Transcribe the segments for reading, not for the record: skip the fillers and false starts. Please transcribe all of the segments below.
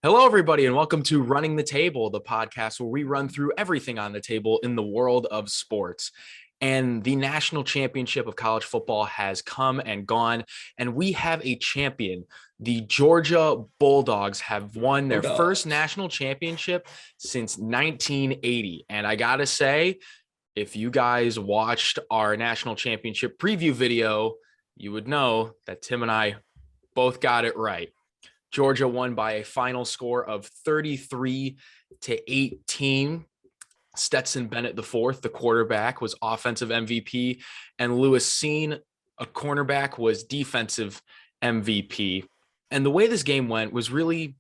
Hello, everybody, and welcome to Running the Table, the podcast where we run through everything on the table in the world of sports. And the national championship of college football has come and gone, and we have a champion. The Georgia Bulldogs have won their first national championship since 1980. And I got to say, if you guys watched our national championship preview video, you would know that Tim and I both got it right. Georgia won by a final score of 33-18. Stetson Bennett IV, the quarterback, was offensive MVP, and Lewis Seen, a cornerback, was defensive MVP. And the way this game went was really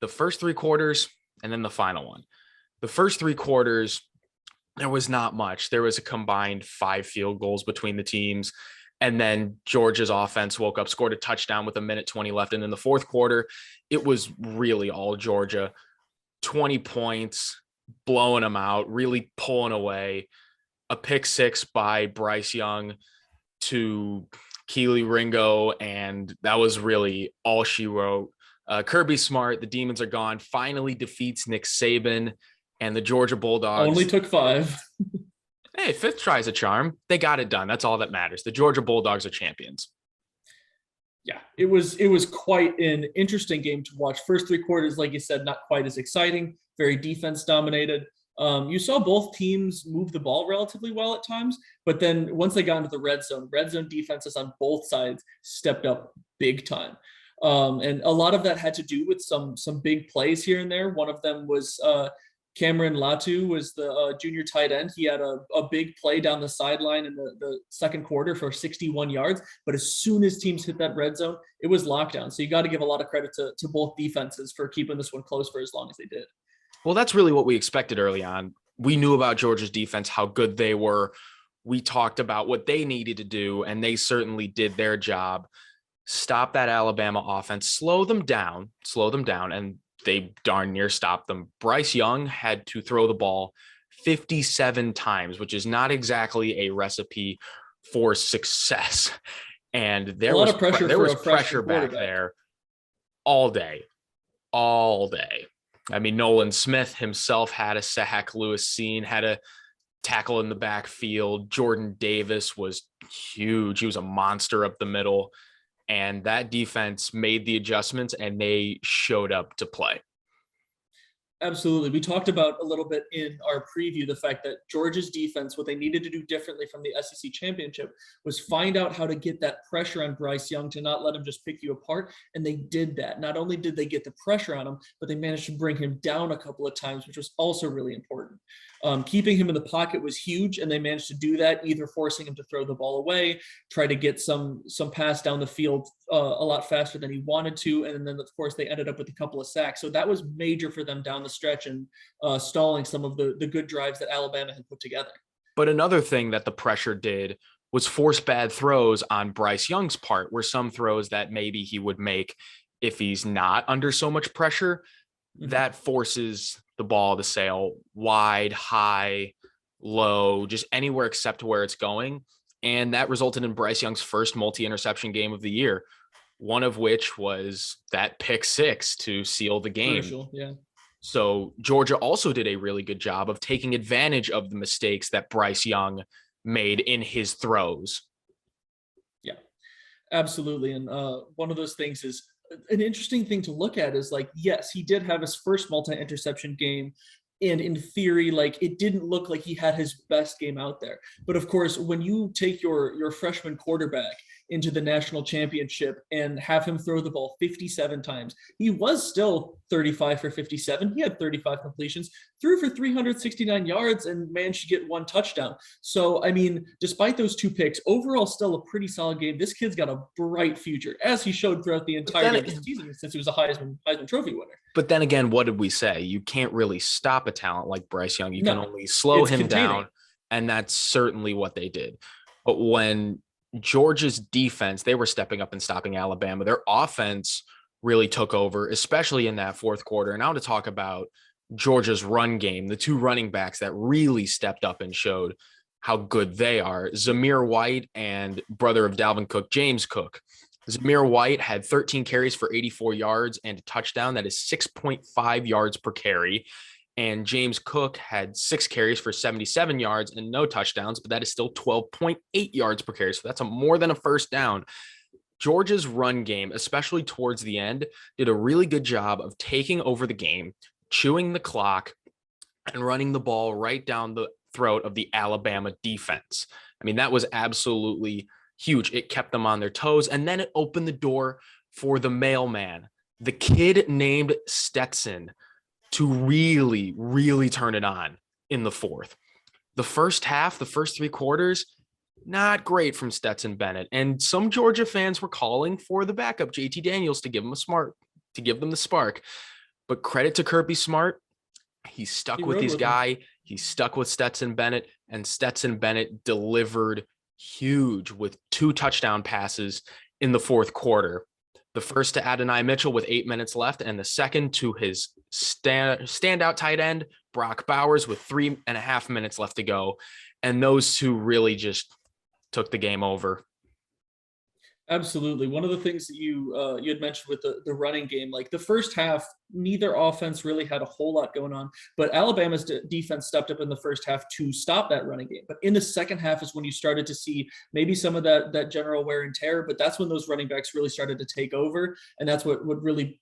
the first three quarters and then the final one. The first three quarters, there was not much. There was a combined 5 field goals between the teams. And then Georgia's offense woke up, scored a touchdown with 1:20 left. And in the fourth quarter, it was really all Georgia. 20 points, blowing them out, really pulling away. A pick six by Bryce Young to Keely Ringo, and that was really all she wrote. Kirby Smart, the Demons are gone, finally defeats Nick Saban, and the Georgia Bulldogs. Only took 5. Hey, 5th try is a charm. They got it done. That's all that matters. The Georgia Bulldogs are champions. Yeah, it was quite an interesting game to watch. First 3 quarters, like you said, not quite as exciting, very defense dominated. You saw both teams move the ball relatively well at times, but then once they got into the red zone defenses on both sides stepped up big time. And a lot of that had to do with some big plays here and there. One of them was Cameron Latu was the junior tight end. He had a big play down the sideline in the second quarter for 61 yards. But as soon as teams hit that red zone, it was lockdown. So you got to give a lot of credit to both defenses for keeping this one close for as long as they did. Well, that's really what we expected early on. We knew about Georgia's defense, how good they were. We talked about what they needed to do, and they certainly did their job. Stop that Alabama offense, slow them down, and they darn near stopped them. Bryce Young had to throw the ball 57 times, which is not exactly a recipe for success. And there was pressure back there all day. I mean, Nolan Smith himself had a sack. Lewis Seen had a tackle in the backfield. Jordan Davis was huge. He was a monster up the middle. And that defense made the adjustments, and they showed up to play. Absolutely. We talked about a little bit in our preview the fact that Georgia's defense, what they needed to do differently from the SEC championship was find out how to get that pressure on Bryce Young to not let him just pick you apart. And they did that. Not only did they get the pressure on him, but they managed to bring him down a couple of times, which was also really important. Keeping him in the pocket was huge, and they managed to do that, either forcing him to throw the ball away, try to get some pass down the field a lot faster than he wanted to, and then, of course, they ended up with a couple of sacks. So that was major for them down the stretch and stalling some of the good drives that Alabama had put together. But another thing that the pressure did was force bad throws on Bryce Young's part, where some throws that maybe he would make if he's not under so much pressure, that forces the ball to sail wide, high, low, just anywhere except where it's going. And that resulted in Bryce Young's first multi-interception game of the year, one of which was that pick six to seal the game. Crucial, yeah. So Georgia also did a really good job of taking advantage of the mistakes that Bryce Young made in his throws. Yeah, absolutely. And one of those things is an interesting thing to look at is, like, yes, he did have his first multi-interception game. And in theory, like, it didn't look like he had his best game out there. But of course, when you take your freshman quarterback into the national championship and have him throw the ball 57 times, he was still 35 for 57. He had 35 completions, threw for 369 yards, and managed to get 1 touchdown. So, I mean, despite those 2 picks, overall still a pretty solid game. This kid's got a bright future, as he showed throughout the entire season since he was a Heisman Trophy winner. But then again, what did we say? You can't really stop a talent like Bryce Young. You can only slow him down, and that's certainly what they did. But when Georgia's defense, they were stepping up and stopping Alabama, their offense really took over, especially in that fourth quarter. And now to talk about Georgia's run game, the 2 running backs that really stepped up and showed how good they are, Zamir White and brother of Dalvin Cook, James Cook. Zamir White had 13 carries for 84 yards and a touchdown. That is 6.5 yards per carry. And James Cook had 6 carries for 77 yards and no touchdowns, but that is still 12.8 yards per carry. So that's more than a first down. Georgia's run game, especially towards the end, did a really good job of taking over the game, chewing the clock, and running the ball right down the throat of the Alabama defense. I mean, that was absolutely huge. It kept them on their toes, and then it opened the door for the mailman, the kid named Stetson, to really, really turn it on in the fourth. The first half, the first 3 quarters, not great from Stetson Bennett. And some Georgia fans were calling for the backup, JT Daniels, to give them the spark. But credit to Kirby Smart. He stuck with his guy. He stuck with Stetson Bennett, and Stetson Bennett delivered huge with 2 touchdown passes in the fourth quarter. The first to Adonai Mitchell with 8 minutes left, and the second to his standout tight end, Brock Bowers, with 3.5 minutes left to go. And those two really just took the game over. Absolutely. One of the things that you had mentioned with the running game, like the first half, neither offense really had a whole lot going on, but Alabama's defense stepped up in the first half to stop that running game. But in the second half is when you started to see maybe some of that general wear and tear, but that's when those running backs really started to take over, and that's what really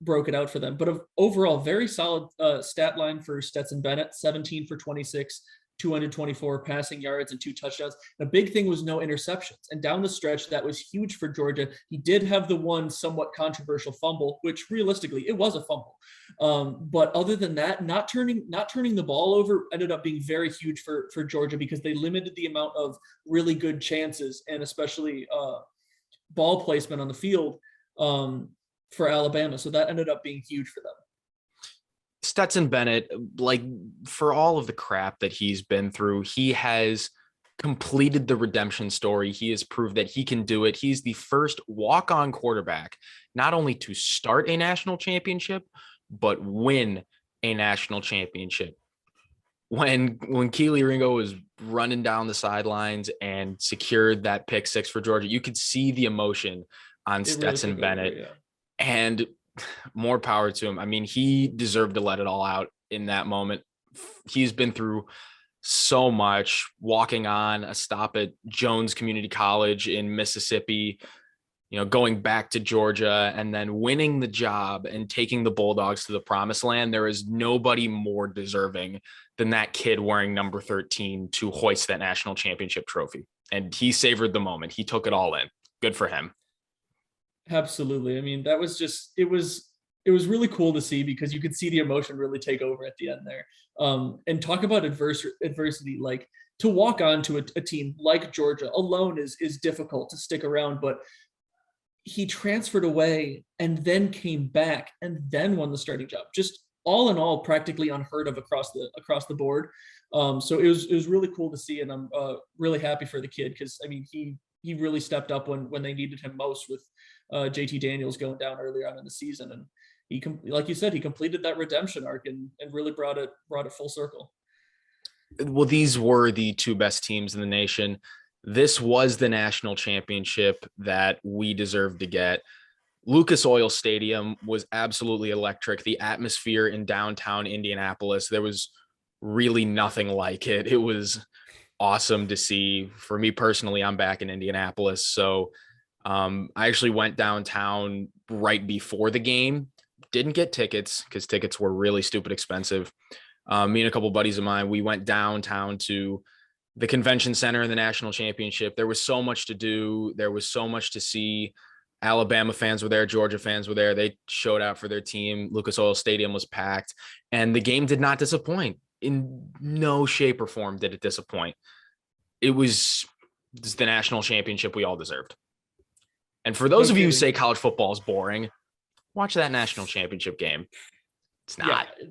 broke it out for them. But overall, very solid stat line for Stetson Bennett, 17 for 26, 224 passing yards and 2 touchdowns. The big thing was no interceptions. And down the stretch, that was huge for Georgia. He did have the one somewhat controversial fumble, which realistically, it was a fumble. But other than that, not turning the ball over ended up being very huge for Georgia, because they limited the amount of really good chances, and especially ball placement on the field for Alabama. So that ended up being huge for them. Stetson Bennett, like, for all of the crap that he's been through, he has completed the redemption story. He has proved that he can do it. He's the first walk-on quarterback, not only to start a national championship, but win a national championship. When Keely Ringo was running down the sidelines and secured that pick 6 for Georgia, you could see the emotion on Stetson Bennett. Over, yeah. And more power to him. I mean, he deserved to let it all out in that moment. He's been through so much, walking on a stop at Jones Community College in Mississippi, going back to Georgia, and then winning the job and taking the Bulldogs to the promised land. There is nobody more deserving than that kid wearing number 13 to hoist that national championship trophy. And he savored the moment. He took it all in. Good for him. Absolutely. I mean, that was just, it was really cool to see, because you could see the emotion really take over at the end there. And talk about adversity, like to walk on to a team like Georgia alone is difficult to stick around, but he transferred away and then came back and then won the starting job. Just all in all, practically unheard of across the board. So it was really cool to see, and I'm really happy for the kid, because I mean, he really stepped up when they needed him most, with JT Daniels going down earlier on in the season. And he, like you said, he completed that redemption arc and really brought it full circle. Well, these were the 2 best teams in the nation. This was the national championship that we deserved to get. Lucas Oil Stadium was absolutely electric. The atmosphere in downtown Indianapolis, there was really nothing like it. It was awesome to see. For me personally, I'm back in Indianapolis, so I actually went downtown right before the game. Didn't get tickets because tickets were really stupid expensive. Me and a couple buddies of mine, we went downtown to the convention center in the national championship. There was so much to do. There was so much to see. Alabama fans were there. Georgia fans were there. They showed out for their team. Lucas Oil Stadium was packed, and the game did not disappoint. In no shape or form did it disappoint. It was the national championship we all deserved. And for those of you who say college football is boring, watch that national championship game. It's not. Yeah.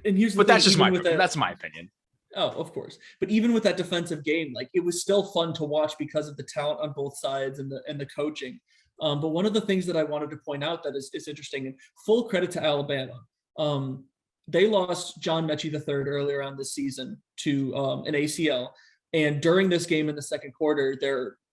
And here's the but thing, that's just that's my opinion. Oh, of course. But even with that defensive game, like, it was still fun to watch because of the talent on both sides and the coaching. But one of the things that I wanted to point out that is interesting, and full credit to Alabama, they lost John Mechie III earlier on this season to an ACL. And during this game in the second quarter,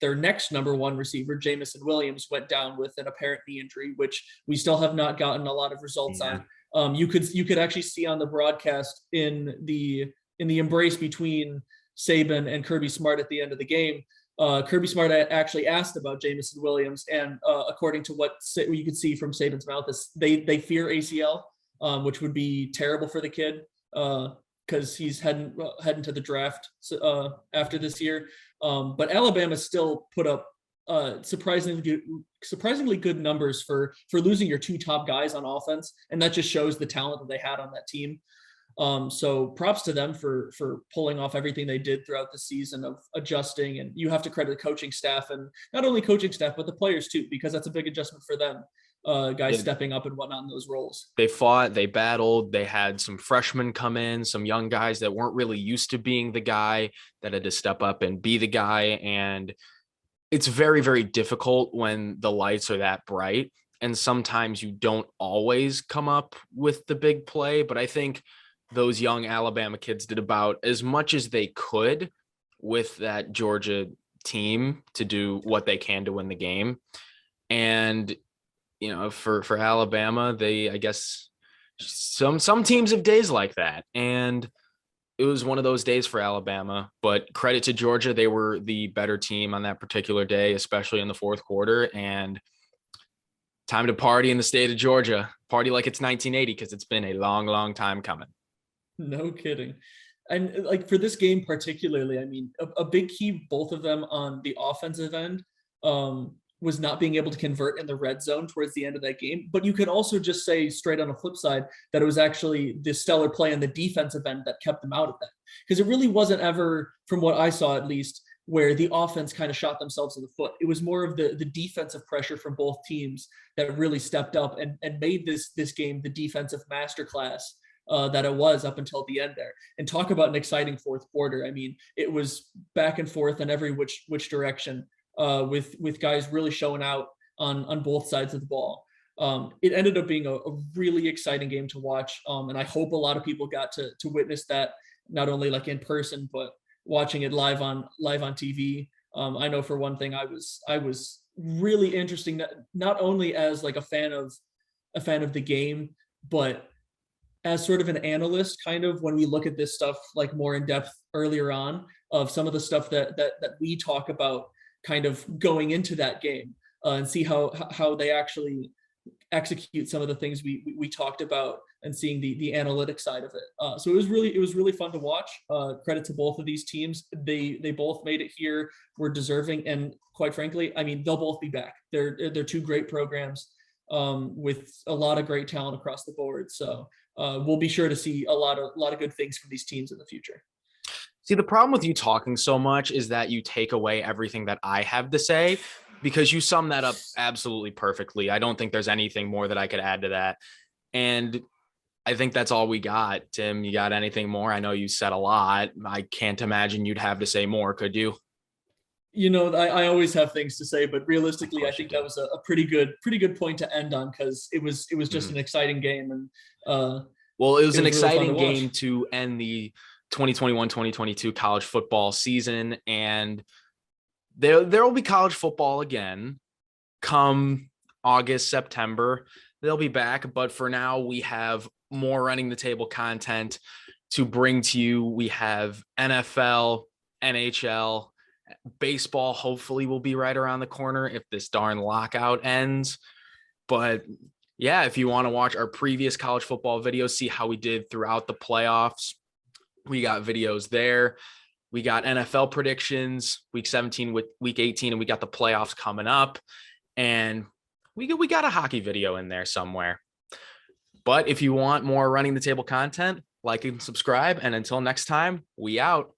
their next number one receiver, Jamison Williams, went down with an apparent knee injury, which we still have not gotten a lot of results Yeah. on. You could actually see on the broadcast in the embrace between Saban and Kirby Smart at the end of the game. Kirby Smart actually asked about Jamison Williams, and according to what you could see from Saban's mouth, is they fear ACL, which would be terrible for the kid because he's heading to the draft after this year. But Alabama still put up surprisingly good numbers for losing your two top guys on offense, and that just shows the talent that they had on that team. So props to them for pulling off everything they did throughout the season of adjusting, and you have to credit the coaching staff, and not only coaching staff, but the players too, because that's a big adjustment for them. Guys stepping up and whatnot in those roles. They fought, they battled, they had some freshmen come in, some young guys that weren't really used to being the guy, that had to step up and be the guy. And it's very, very difficult when the lights are that bright. And sometimes you don't always come up with the big play, but I think those young Alabama kids did about as much as they could with that Georgia team to do what they can to win the game. And, you know, for Alabama, I guess some teams have days like that. And it was one of those days for Alabama, but credit to Georgia. They were the better team on that particular day, especially in the fourth quarter. And time to party in the state of Georgia. Party like it's 1980, because it's been a long, long time coming. No kidding. And like for this game particularly, I mean, a big key, both of them on the offensive end, was not being able to convert in the red zone towards the end of that game. But you could also just say straight on the flip side that it was actually the stellar play on the defensive end that kept them out of that. Because it really wasn't ever, from what I saw at least, where the offense kind of shot themselves in the foot. It was more of the defensive pressure from both teams that really stepped up and made this game the defensive masterclass that it was up until the end there. And talk about an exciting fourth quarter. I mean, it was back and forth in every which direction, with guys really showing out on both sides of the ball. It ended up being a really exciting game to watch, and I hope a lot of people got to witness that, not only like in person, but watching it live on TV. I know for one thing, I was really interesting, not only as like a fan of the game, but as sort of an analyst, kind of when we look at this stuff like more in depth earlier on, of some of the stuff that we talk about kind of going into that game, and see how they actually execute some of the things we talked about, and seeing the analytic side of it. So it was really fun to watch. Credit to both of these teams. They both made it here, were deserving, and quite frankly, I mean, they'll both be back. They're two great programs, with a lot of great talent across the board. So we'll be sure to see a lot of good things from these teams in the future. See, the problem with you talking so much is that you take away everything that I have to say, because you sum that up absolutely perfectly. I don't think there's anything more that I could add to that. And I think that's all we got. Tim, you got anything more? I know you said a lot. I can't imagine you'd have to say more, could you? You know, I always have things to say, but realistically, I think that was a pretty good point to end on, because it was just an exciting game. And well, it was an exciting really game to end the 2021-2022 college football season, and there will be college football again come August, September. They'll be back, but for now we have more running the table content to bring to you. We have NFL, NHL, baseball hopefully will be right around the corner if this darn lockout ends. But yeah, if you want to watch our previous college football videos, see how we did throughout the playoffs, we got videos there. We got NFL predictions, week 17 with week 18, and we got the playoffs coming up. And we got a hockey video in there somewhere. But if you want more running the table content, like and subscribe. And until next time, we out.